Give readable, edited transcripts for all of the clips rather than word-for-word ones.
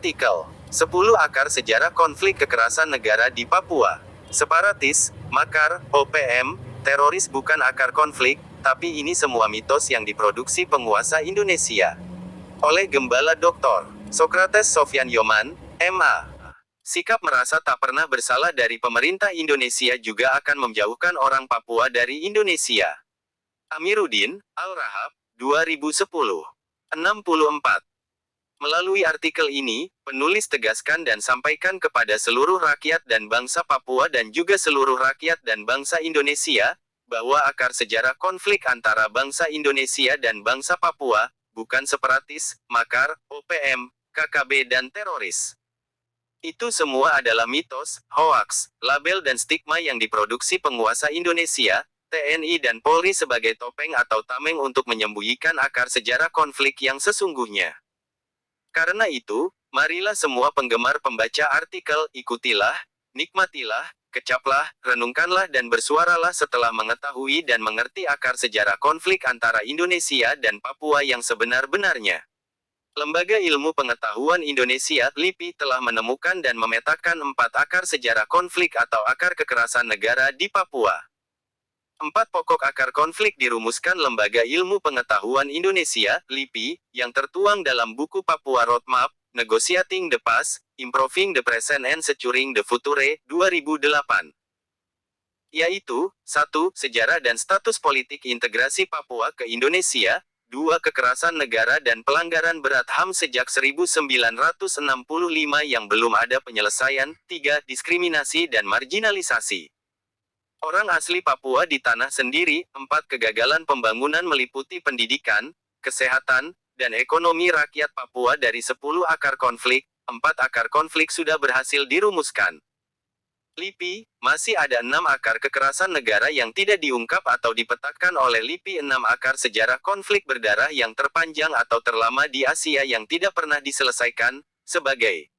Artikel 10 Akar Sejarah Konflik Kekerasan Negara di Papua. Separatis, makar, OPM, teroris bukan akar konflik, tapi ini semua mitos yang diproduksi penguasa Indonesia. Oleh Gembala Dr. Sokrates Sofyan Yoman, MA. Sikap merasa tak pernah bersalah dari pemerintah Indonesia juga akan menjauhkan orang Papua dari Indonesia. Amiruddin, Al-Rahab, 2010. 64. Melalui artikel ini, penulis tegaskan dan sampaikan kepada seluruh rakyat dan bangsa Papua dan juga seluruh rakyat dan bangsa Indonesia, bahwa akar sejarah konflik antara bangsa Indonesia dan bangsa Papua, bukan separatis, makar, OPM, KKB dan teroris. Itu semua adalah mitos, hoaks, label dan stigma yang diproduksi penguasa Indonesia, TNI dan Polri sebagai topeng atau tameng untuk menyembunyikan akar sejarah konflik yang sesungguhnya. Karena itu, marilah semua penggemar pembaca artikel, ikutilah, nikmatilah, kecaplah, renungkanlah dan bersuaralah setelah mengetahui dan mengerti akar sejarah konflik antara Indonesia dan Papua yang sebenar-benarnya. Lembaga Ilmu Pengetahuan Indonesia, LIPI, telah menemukan dan memetakan 4 akar sejarah konflik atau akar kekerasan negara di Papua. 4 pokok akar konflik dirumuskan Lembaga Ilmu Pengetahuan Indonesia, LIPI, yang tertuang dalam buku Papua Roadmap, Negotiating the Past, Improving the Present and Securing the Future, 2008. Yaitu, 1. Sejarah dan status politik integrasi Papua ke Indonesia, 2. Kekerasan negara dan pelanggaran berat HAM sejak 1965 yang belum ada penyelesaian, 3. Diskriminasi dan marginalisasi orang asli Papua di tanah sendiri, 4. Kegagalan pembangunan meliputi pendidikan, kesehatan, dan ekonomi rakyat Papua. Dari 10 akar konflik, 4 akar konflik sudah berhasil dirumuskan. LIPI, masih ada 6 akar kekerasan negara yang tidak diungkap atau dipetakan oleh LIPI. 6 akar sejarah konflik berdarah yang terpanjang atau terlama di Asia yang tidak pernah diselesaikan, sebagai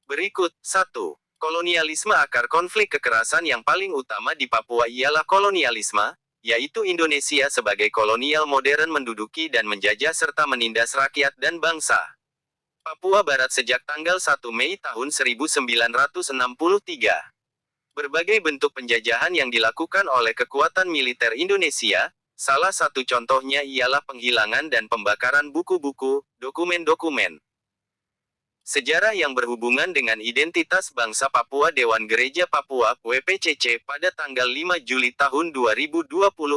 berikut. 1. Kolonialisme. Akar konflik kekerasan yang paling utama di Papua ialah kolonialisme, yaitu Indonesia sebagai kolonial modern menduduki dan menjajah serta menindas rakyat dan bangsa Papua Barat sejak tanggal 1 Mei tahun 1963. Berbagai bentuk penjajahan yang dilakukan oleh kekuatan militer Indonesia, salah satu contohnya ialah penghilangan dan pembakaran buku-buku, dokumen-dokumen sejarah yang berhubungan dengan identitas bangsa Papua. Dewan Gereja Papua, WPCC, pada tanggal 5 Juli tahun 2020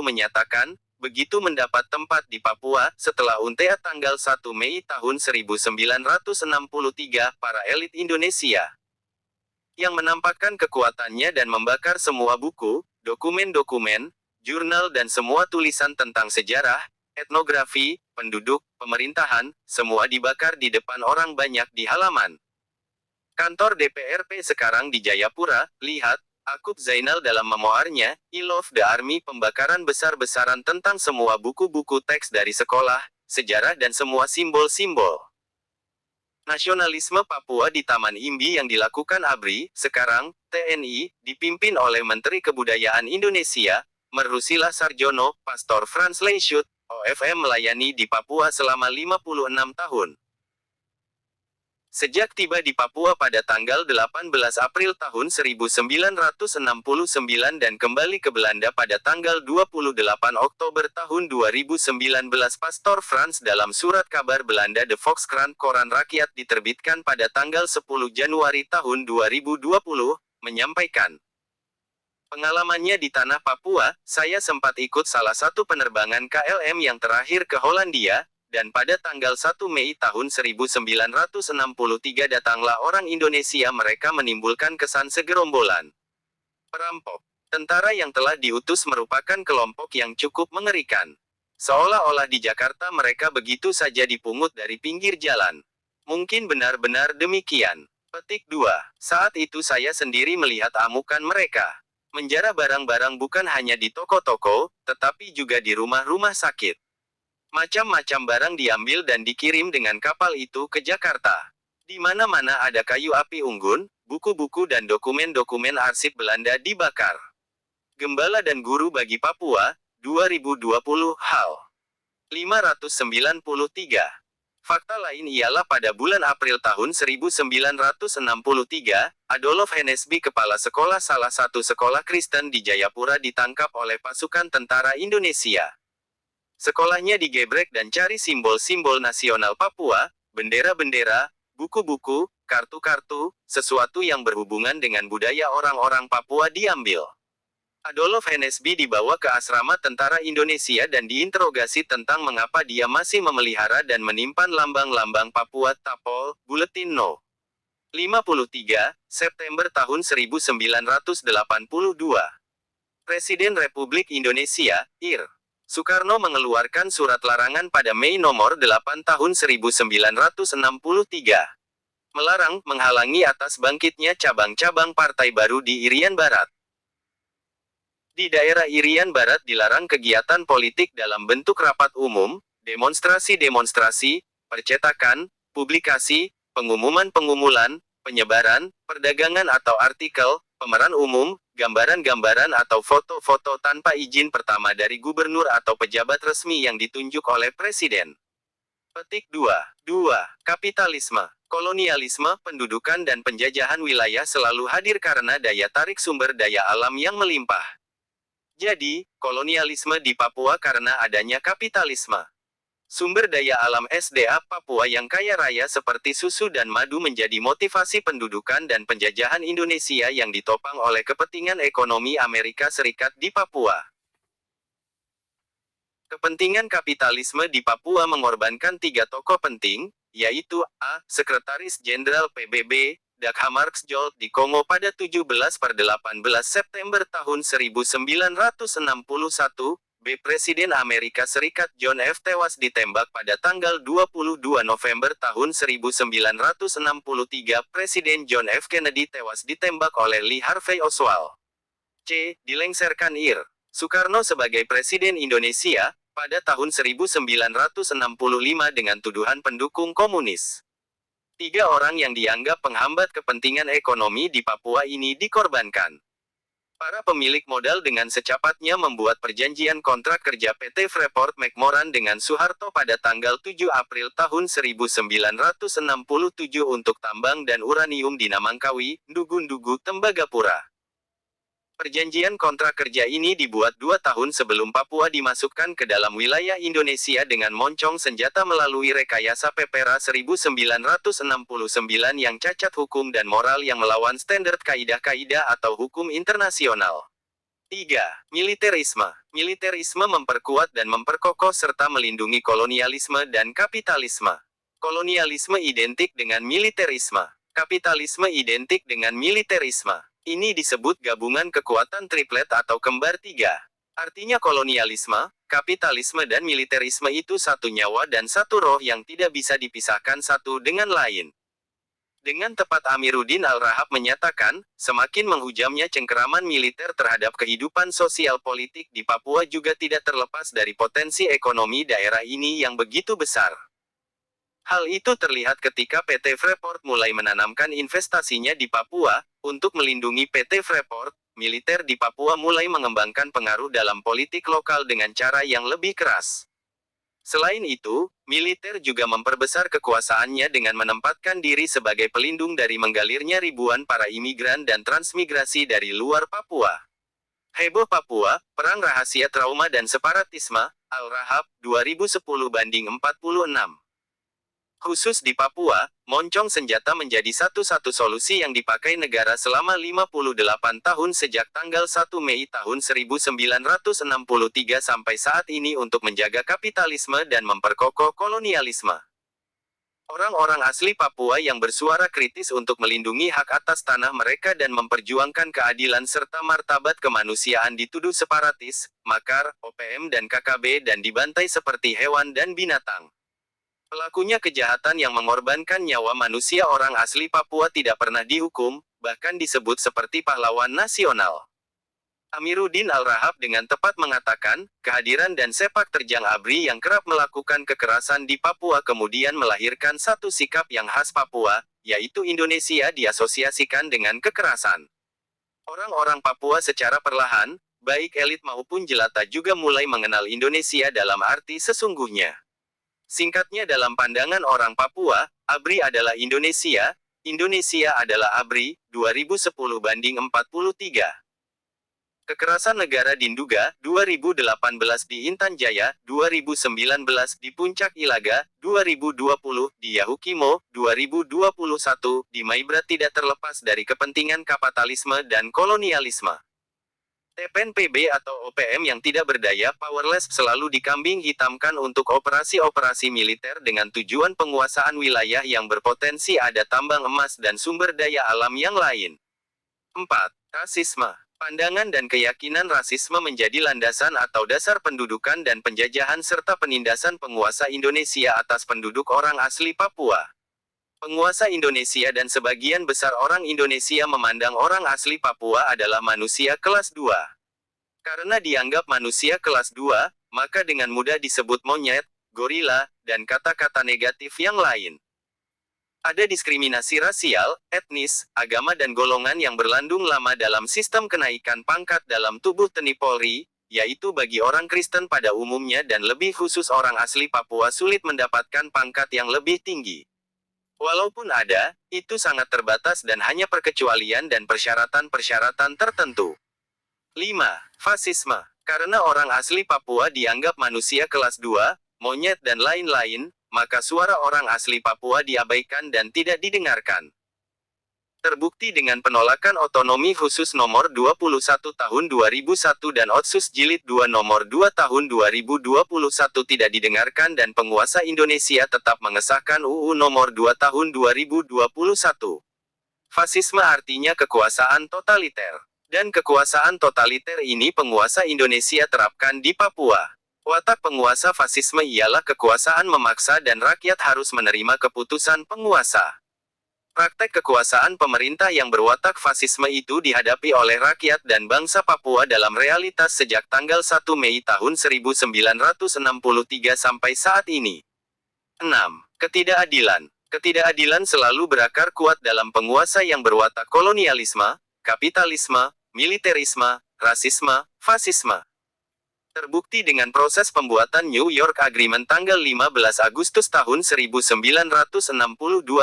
menyatakan, begitu mendapat tempat di Papua, setelah UNTEA tanggal 1 Mei tahun 1963, para elit Indonesia yang menampakkan kekuatannya dan membakar semua buku, dokumen-dokumen, jurnal dan semua tulisan tentang sejarah, etnografi, penduduk, pemerintahan, semua dibakar di depan orang banyak di halaman kantor DPRP sekarang di Jayapura. Lihat, Akub Zainal dalam memoarnya, I Love the Army. Pembakaran besar-besaran tentang semua buku-buku teks dari sekolah, sejarah dan semua simbol-simbol nasionalisme Papua di Taman Imbi yang dilakukan ABRI, sekarang, TNI, dipimpin oleh Menteri Kebudayaan Indonesia, Mersila Sarjono. Pastor Franz Leischut, OFM, melayani di Papua selama 56 tahun. Sejak tiba di Papua pada tanggal 18 April tahun 1969 dan kembali ke Belanda pada tanggal 28 Oktober tahun 2019, Pastor Franz dalam surat kabar Belanda De Volkskrant, koran rakyat diterbitkan pada tanggal 10 Januari tahun 2020, menyampaikan pengalamannya di tanah Papua. Saya sempat ikut salah satu penerbangan KLM yang terakhir ke Hollandia, dan pada tanggal 1 Mei tahun 1963 datanglah orang Indonesia. Mereka menimbulkan kesan segerombolan perampok. Tentara yang telah diutus merupakan kelompok yang cukup mengerikan. Seolah-olah di Jakarta mereka begitu saja dipungut dari pinggir jalan. Mungkin benar-benar demikian. Petik 2. Saat itu saya sendiri melihat amukan mereka menjara barang-barang bukan hanya di toko-toko, tetapi juga di rumah-rumah sakit. Macam-macam barang diambil dan dikirim dengan kapal itu ke Jakarta. Di mana-mana ada kayu api unggun, buku-buku dan dokumen-dokumen arsip Belanda dibakar. Gembala dan Guru bagi Papua, 2020, hal 593. Fakta lain ialah pada bulan April tahun 1963, Adolf Hennesby, kepala sekolah salah satu sekolah Kristen di Jayapura, ditangkap oleh pasukan tentara Indonesia. Sekolahnya digebrek dan cari simbol-simbol nasional Papua, bendera-bendera, buku-buku, kartu-kartu, sesuatu yang berhubungan dengan budaya orang-orang Papua diambil. Adolf Hennesby dibawa ke asrama tentara Indonesia dan diinterogasi tentang mengapa dia masih memelihara dan menyimpan lambang-lambang Papua. Tapol, Buletin No. 53, September tahun 1982. Presiden Republik Indonesia, Ir. Soekarno mengeluarkan surat larangan pada Mei nomor 8 tahun 1963. Melarang, menghalangi atas bangkitnya cabang-cabang partai baru di Irian Barat. Di daerah Irian Barat dilarang kegiatan politik dalam bentuk rapat umum, demonstrasi-demonstrasi, percetakan, publikasi, pengumuman-pengumuman, penyebaran, perdagangan atau artikel, pemeran umum, gambaran-gambaran atau foto-foto tanpa izin pertama dari gubernur atau pejabat resmi yang ditunjuk oleh presiden. Petik 2. Kapitalisme, kolonialisme, pendudukan dan penjajahan wilayah selalu hadir karena daya tarik sumber daya alam yang melimpah. Jadi, kolonialisme di Papua karena adanya kapitalisme. Sumber daya alam SDA Papua yang kaya raya seperti susu dan madu menjadi motivasi pendudukan dan penjajahan Indonesia yang ditopang oleh kepentingan ekonomi Amerika Serikat di Papua. Kepentingan kapitalisme di Papua mengorbankan 3 tokoh penting, yaitu A. Sekretaris Jenderal PBB, Dag Hammarskjöld di Kongo pada 17–18 September tahun 1961, B. Presiden Amerika Serikat John F. tewas ditembak pada tanggal 22 November tahun 1963, Presiden John F. Kennedy tewas ditembak oleh Lee Harvey Oswald. C. Dilengsarkan Ir. Soekarno sebagai Presiden Indonesia, pada tahun 1965 dengan tuduhan pendukung komunis. 3 orang yang dianggap penghambat kepentingan ekonomi di Papua ini dikorbankan. Para pemilik modal dengan secepatnya membuat perjanjian kontrak kerja PT Freeport McMoran dengan Soeharto pada tanggal 7 April tahun 1967 untuk tambang dan uranium di Namangkawi, Ndugu-Ndugu, Tembagapura. Perjanjian kontrak kerja ini dibuat 2 tahun sebelum Papua dimasukkan ke dalam wilayah Indonesia dengan moncong senjata melalui rekayasa Pepera 1969 yang cacat hukum dan moral yang melawan standar kaidah-kaidah atau hukum internasional. 3. Militerisme. Militerisme memperkuat dan memperkokoh serta melindungi kolonialisme dan kapitalisme. Kolonialisme identik dengan militerisme. Kapitalisme identik dengan militerisme. Ini disebut gabungan kekuatan triplet atau kembar 3. Artinya kolonialisme, kapitalisme dan militerisme itu satu nyawa dan satu roh yang tidak bisa dipisahkan satu dengan lain. Dengan tepat Amiruddin Al-Rahab menyatakan, semakin menghujamnya cengkeraman militer terhadap kehidupan sosial politik di Papua juga tidak terlepas dari potensi ekonomi daerah ini yang begitu besar. Hal itu terlihat ketika PT Freeport mulai menanamkan investasinya di Papua. Untuk melindungi PT Freeport, militer di Papua mulai mengembangkan pengaruh dalam politik lokal dengan cara yang lebih keras. Selain itu, militer juga memperbesar kekuasaannya dengan menempatkan diri sebagai pelindung dari menggalirnya ribuan para imigran dan transmigrasi dari luar Papua. Heboh Papua, Perang Rahasia Trauma dan Separatisme, Al-Rahab, 2010/46. Khusus di Papua, moncong senjata menjadi satu-satu solusi yang dipakai negara selama 58 tahun sejak tanggal 1 Mei tahun 1963 sampai saat ini untuk menjaga kapitalisme dan memperkokoh kolonialisme. Orang-orang asli Papua yang bersuara kritis untuk melindungi hak atas tanah mereka dan memperjuangkan keadilan serta martabat kemanusiaan dituduh separatis, makar, OPM dan KKB dan dibantai seperti hewan dan binatang. Pelakunya kejahatan yang mengorbankan nyawa manusia orang asli Papua tidak pernah dihukum, bahkan disebut seperti pahlawan nasional. Amiruddin Al-Rahab dengan tepat mengatakan, kehadiran dan sepak terjang ABRI yang kerap melakukan kekerasan di Papua kemudian melahirkan satu sikap yang khas Papua, yaitu Indonesia diasosiasikan dengan kekerasan. Orang-orang Papua secara perlahan, baik elit maupun jelata juga mulai mengenal Indonesia dalam arti sesungguhnya. Singkatnya dalam pandangan orang Papua, ABRI adalah Indonesia, Indonesia adalah ABRI, 2010-43. Kekerasan negara di Nduga, 2018 di Intan Jaya, 2019 di Puncak Ilaga, 2020 di Yahukimo, 2021 di Maibrat tidak terlepas dari kepentingan kapitalisme dan kolonialisme. TPNPB atau OPM yang tidak berdaya powerless selalu dikambing hitamkan untuk operasi-operasi militer dengan tujuan penguasaan wilayah yang berpotensi ada tambang emas dan sumber daya alam yang lain. 4. Rasisme. Pandangan dan keyakinan rasisme menjadi landasan atau dasar pendudukan dan penjajahan serta penindasan penguasa Indonesia atas penduduk orang asli Papua. Penguasa Indonesia dan sebagian besar orang Indonesia memandang orang asli Papua adalah manusia kelas 2. Karena dianggap manusia kelas 2, maka dengan mudah disebut monyet, gorila, dan kata-kata negatif yang lain. Ada diskriminasi rasial, etnis, agama dan golongan yang berlandung lama dalam sistem kenaikan pangkat dalam tubuh TNI Polri, yaitu bagi orang Kristen pada umumnya dan lebih khusus orang asli Papua sulit mendapatkan pangkat yang lebih tinggi. Walaupun ada, itu sangat terbatas dan hanya perkecualian dan persyaratan-persyaratan tertentu. 5. Fasisme. Karena orang asli Papua dianggap manusia kelas 2, monyet dan lain-lain, maka suara orang asli Papua diabaikan dan tidak didengarkan. Terbukti dengan penolakan otonomi khusus nomor 21 tahun 2001 dan Otsus Jilid 2 nomor 2 tahun 2021 tidak didengarkan dan penguasa Indonesia tetap mengesahkan UU nomor 2 tahun 2021. Fasisme artinya kekuasaan totaliter. Dan kekuasaan totaliter ini penguasa Indonesia terapkan di Papua. Watak penguasa fasisme ialah kekuasaan memaksa dan rakyat harus menerima keputusan penguasa. Praktek kekuasaan pemerintah yang berwatak fasisme itu dihadapi oleh rakyat dan bangsa Papua dalam realitas sejak tanggal 1 Mei tahun 1963 sampai saat ini. 6. Ketidakadilan. Ketidakadilan selalu berakar kuat dalam penguasa yang berwatak kolonialisme, kapitalisme, militerisme, rasisme, fasisme. Terbukti dengan proses pembuatan New York Agreement tanggal 15 Agustus tahun 1962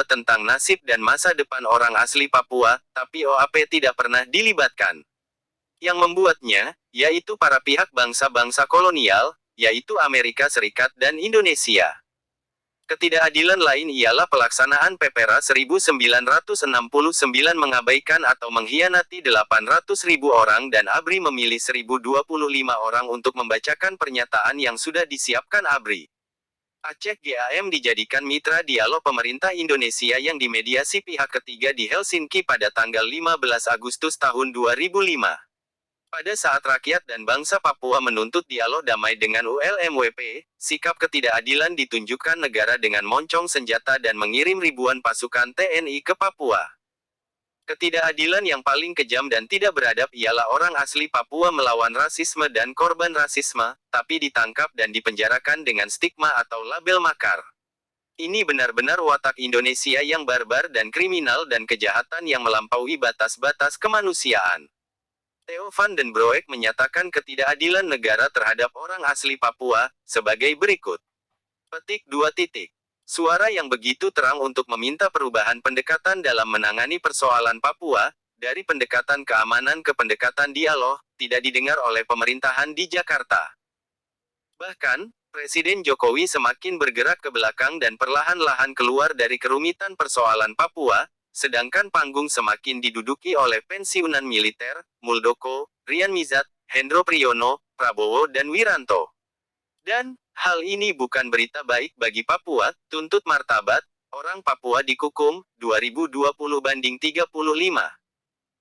tentang nasib dan masa depan orang asli Papua, tapi OAP tidak pernah dilibatkan. Yang membuatnya, yaitu para pihak bangsa-bangsa kolonial, yaitu Amerika Serikat dan Indonesia. Ketidakadilan lain ialah pelaksanaan PPRA 1969 mengabaikan atau mengkhianati 800.000 orang dan ABRI memilih 1.025 orang untuk membacakan pernyataan yang sudah disiapkan ABRI. Aceh GAM dijadikan mitra dialog pemerintah Indonesia yang dimediasi pihak ketiga di Helsinki pada tanggal 15 Agustus tahun 2005. Pada saat rakyat dan bangsa Papua menuntut dialog damai dengan ULMWP, sikap ketidakadilan ditunjukkan negara dengan moncong senjata dan mengirim ribuan pasukan TNI ke Papua. Ketidakadilan yang paling kejam dan tidak beradab ialah orang asli Papua melawan rasisme dan korban rasisme, tapi ditangkap dan dipenjarakan dengan stigma atau label makar. Ini benar-benar watak Indonesia yang barbar dan kriminal dan kejahatan yang melampaui batas-batas kemanusiaan. Theo van den Broek menyatakan ketidakadilan negara terhadap orang asli Papua, sebagai berikut. Petik 2. Suara yang begitu terang untuk meminta perubahan pendekatan dalam menangani persoalan Papua, dari pendekatan keamanan ke pendekatan dialog, tidak didengar oleh pemerintahan di Jakarta. Bahkan, Presiden Jokowi semakin bergerak ke belakang dan perlahan-lahan keluar dari kerumitan persoalan Papua, sedangkan panggung semakin diduduki oleh pensiunan militer, Muldoko, Rian Mizat, Hendro Priyono, Prabowo dan Wiranto. Dan, hal ini bukan berita baik bagi Papua, tuntut martabat, orang Papua dikukum, 2020-35.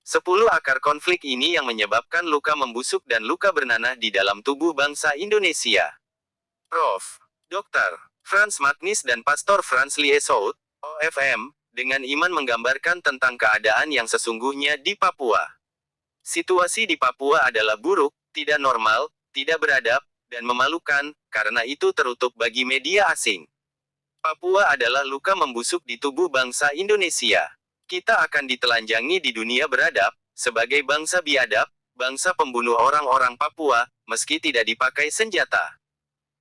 10 akar konflik ini yang menyebabkan luka membusuk dan luka bernanah di dalam tubuh bangsa Indonesia. Prof. Dr. Frans Magnis dan Pastor Frans Liesout, OFM, dengan iman menggambarkan tentang keadaan yang sesungguhnya di Papua. Situasi di Papua adalah buruk, tidak normal, tidak beradab, dan memalukan, karena itu terutuk bagi media asing. Papua adalah luka membusuk di tubuh bangsa Indonesia. Kita akan ditelanjangi di dunia beradab, sebagai bangsa biadab, bangsa pembunuh orang-orang Papua, meski tidak dipakai senjata.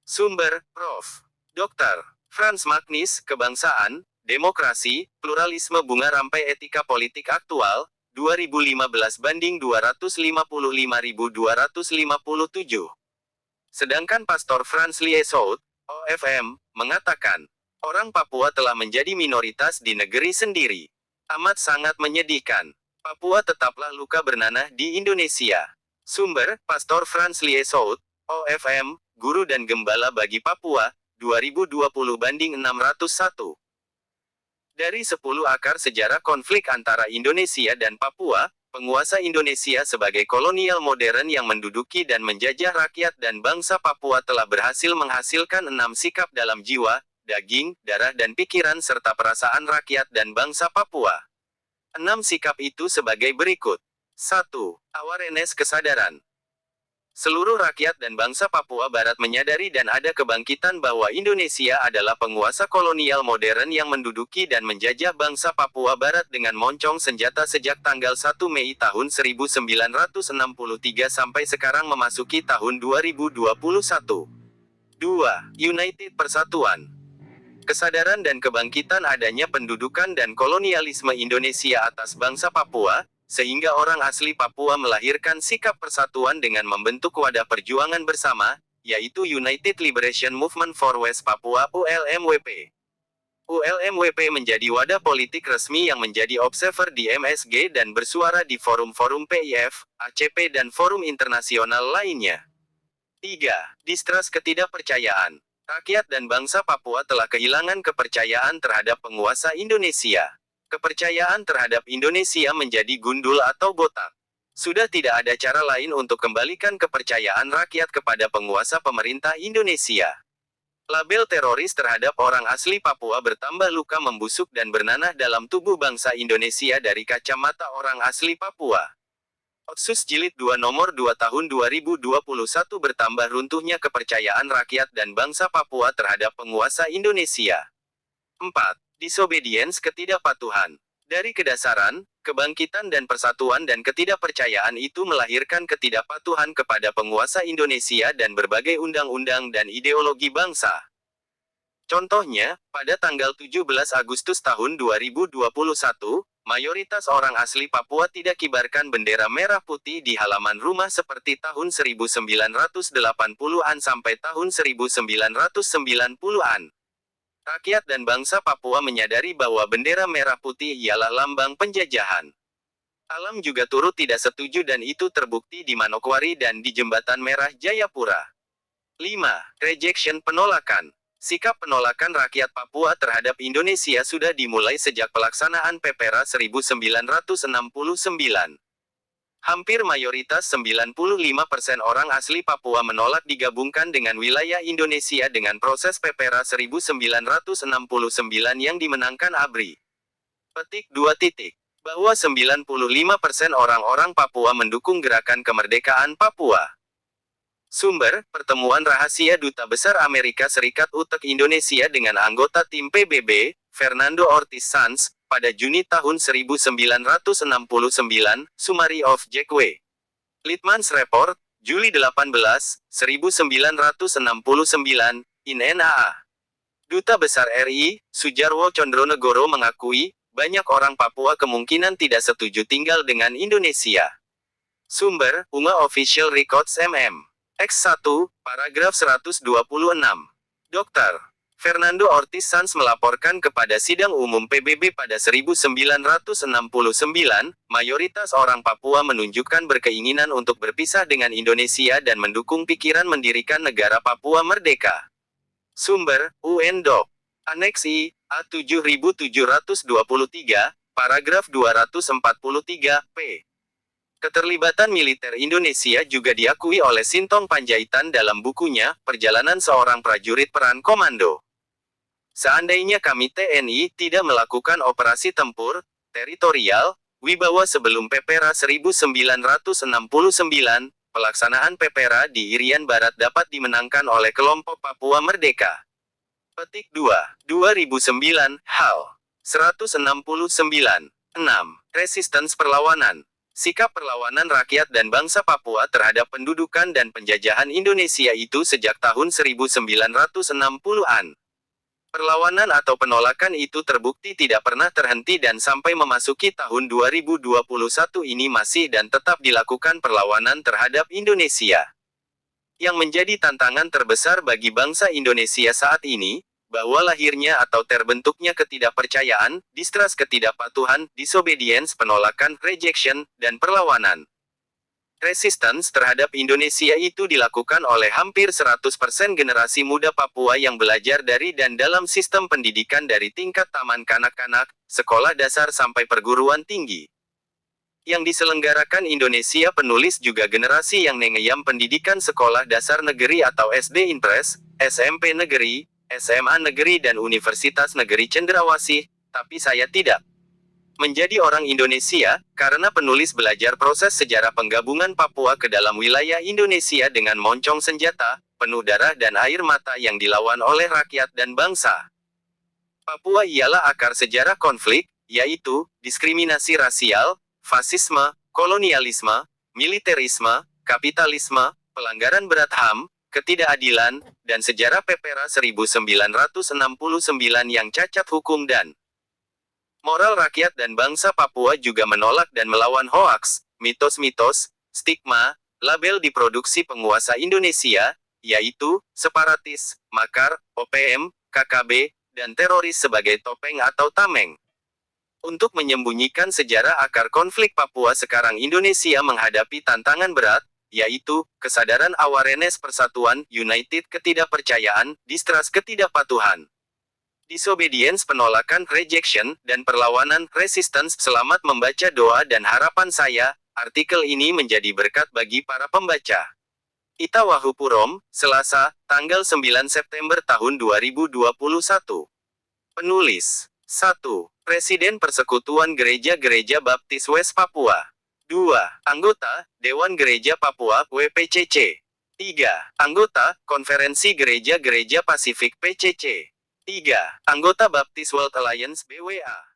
Sumber, Prof. Dr. Franz Magnis, Kebangsaan, Demokrasi, Pluralisme Bunga Rampai Etika Politik Aktual, 2015-255.257. Sedangkan Pastor Franz Lieshout, OFM, mengatakan, orang Papua telah menjadi minoritas di negeri sendiri. Amat sangat menyedihkan. Papua tetaplah luka bernanah di Indonesia. Sumber, Pastor Franz Lieshout, OFM, Guru dan Gembala bagi Papua, 2020-601. Dari 10 akar sejarah konflik antara Indonesia dan Papua, penguasa Indonesia sebagai kolonial modern yang menduduki dan menjajah rakyat dan bangsa Papua telah berhasil menghasilkan 6 sikap dalam jiwa, daging, darah dan pikiran serta perasaan rakyat dan bangsa Papua. 6 sikap itu sebagai berikut. 1. Awareness kesadaran. Seluruh rakyat dan bangsa Papua Barat menyadari dan ada kebangkitan bahwa Indonesia adalah penguasa kolonial modern yang menduduki dan menjajah bangsa Papua Barat dengan moncong senjata sejak tanggal 1 Mei tahun 1963 sampai sekarang memasuki tahun 2021. 2. United Persatuan. Kesadaran dan kebangkitan adanya pendudukan dan kolonialisme Indonesia atas bangsa Papua, sehingga orang asli Papua melahirkan sikap persatuan dengan membentuk wadah perjuangan bersama, yaitu United Liberation Movement for West Papua (ULMWP). ULMWP menjadi wadah politik resmi yang menjadi observer di MSG dan bersuara di forum-forum PIF, ACP dan forum internasional lainnya. 3. Distrust ketidakpercayaan. Rakyat dan bangsa Papua telah kehilangan kepercayaan terhadap penguasa Indonesia. Kepercayaan terhadap Indonesia menjadi gundul atau botak. Sudah tidak ada cara lain untuk kembalikan kepercayaan rakyat kepada penguasa pemerintah Indonesia. Label teroris terhadap orang asli Papua bertambah luka membusuk dan bernanah dalam tubuh bangsa Indonesia dari kacamata orang asli Papua. Otsus Jilid 2 Nomor 2 Tahun 2021 bertambah runtuhnya kepercayaan rakyat dan bangsa Papua terhadap penguasa Indonesia. 4. Disobedience ketidakpatuhan. Dari kedasaran, kebangkitan dan persatuan dan ketidakpercayaan itu melahirkan ketidakpatuhan kepada penguasa Indonesia dan berbagai undang-undang dan ideologi bangsa. Contohnya, pada tanggal 17 Agustus tahun 2021, mayoritas orang asli Papua tidak kibarkan bendera merah putih di halaman rumah seperti tahun 1980-an sampai tahun 1990-an. Rakyat dan bangsa Papua menyadari bahwa bendera merah putih ialah lambang penjajahan. Alam juga turut tidak setuju dan itu terbukti di Manokwari dan di Jembatan Merah Jayapura. 5. Rejection penolakan. Sikap penolakan rakyat Papua terhadap Indonesia sudah dimulai sejak pelaksanaan PPRA 1969. Hampir mayoritas 95% orang asli Papua menolak digabungkan dengan wilayah Indonesia dengan proses PPRA 1969 yang dimenangkan ABRI. Petik 2. Bahwa 95% orang-orang Papua mendukung gerakan kemerdekaan Papua. Sumber, pertemuan rahasia Duta Besar Amerika Serikat untuk Indonesia dengan anggota tim PBB, Fernando Ortiz Sanz, pada Juni tahun 1969, Summary of Jackway. Litmans Report, Juli 18, 1969, in NAA. Duta Besar RI, Sujarwo Condronegoro mengakui, banyak orang Papua kemungkinan tidak setuju tinggal dengan Indonesia. Sumber, UNGA Official Records MM. X1, paragraf 126. Dr. Fernando Ortiz Sanz melaporkan kepada Sidang Umum PBB pada 1969, mayoritas orang Papua menunjukkan berkeinginan untuk berpisah dengan Indonesia dan mendukung pikiran mendirikan negara Papua merdeka. Sumber, UN Doc. Aneks I, A7723, paragraf 243, p. Keterlibatan militer Indonesia juga diakui oleh Sintong Panjaitan dalam bukunya, Perjalanan Seorang Prajurit Peran Komando. Seandainya kami TNI tidak melakukan operasi tempur, teritorial, wibawa sebelum PPRA 1969, pelaksanaan PPRA di Irian Barat dapat dimenangkan oleh kelompok Papua Merdeka. Petik 2, 2009, hal. 169. 6. Resistance perlawanan. Sikap perlawanan rakyat dan bangsa Papua terhadap pendudukan dan penjajahan Indonesia itu sejak tahun 1960-an. Perlawanan atau penolakan itu terbukti tidak pernah terhenti dan sampai memasuki tahun 2021 ini masih dan tetap dilakukan perlawanan terhadap Indonesia. Yang menjadi tantangan terbesar bagi bangsa Indonesia saat ini, bahwa lahirnya atau terbentuknya ketidakpercayaan, distrust ketidakpatuhan, disobedience penolakan, rejection, dan perlawanan. Resistance terhadap Indonesia itu dilakukan oleh hampir 100% generasi muda Papua yang belajar dari dan dalam sistem pendidikan dari tingkat taman kanak-kanak, sekolah dasar sampai perguruan tinggi. Yang diselenggarakan Indonesia penulis juga generasi yang nengeyam pendidikan sekolah dasar negeri atau SD Impres, SMP negeri, SMA negeri dan Universitas Negeri Cendrawasih, tapi saya tidak menjadi orang Indonesia, karena penulis belajar proses sejarah penggabungan Papua ke dalam wilayah Indonesia dengan moncong senjata, penuh darah dan air mata yang dilawan oleh rakyat dan bangsa. Papua ialah akar sejarah konflik, yaitu, diskriminasi rasial, fasisme, kolonialisme, militerisme, kapitalisme, pelanggaran berat HAM, ketidakadilan, dan sejarah Pepera 1969 yang cacat hukum dan moral rakyat dan bangsa Papua juga menolak dan melawan hoaks, mitos-mitos, stigma, label diproduksi penguasa Indonesia, yaitu, separatis, makar, OPM, KKB, dan teroris sebagai topeng atau tameng. Untuk menyembunyikan sejarah akar konflik Papua sekarang Indonesia menghadapi tantangan berat, yaitu, kesadaran awareness persatuan, united ketidakpercayaan, distrust ketidakpatuhan. Disobedience penolakan rejection, dan perlawanan resistance. Selamat membaca doa dan harapan saya, artikel ini menjadi berkat bagi para pembaca. Ita Wahupurom, Selasa, tanggal 9 September tahun 2021. Penulis 1. Presiden Persekutuan Gereja-Gereja Baptis West Papua. 2. Anggota, Dewan Gereja Papua, WPCC. 3. Anggota, Konferensi Gereja-Gereja Pasifik PCC. 3. Anggota Baptist World Alliance BWA.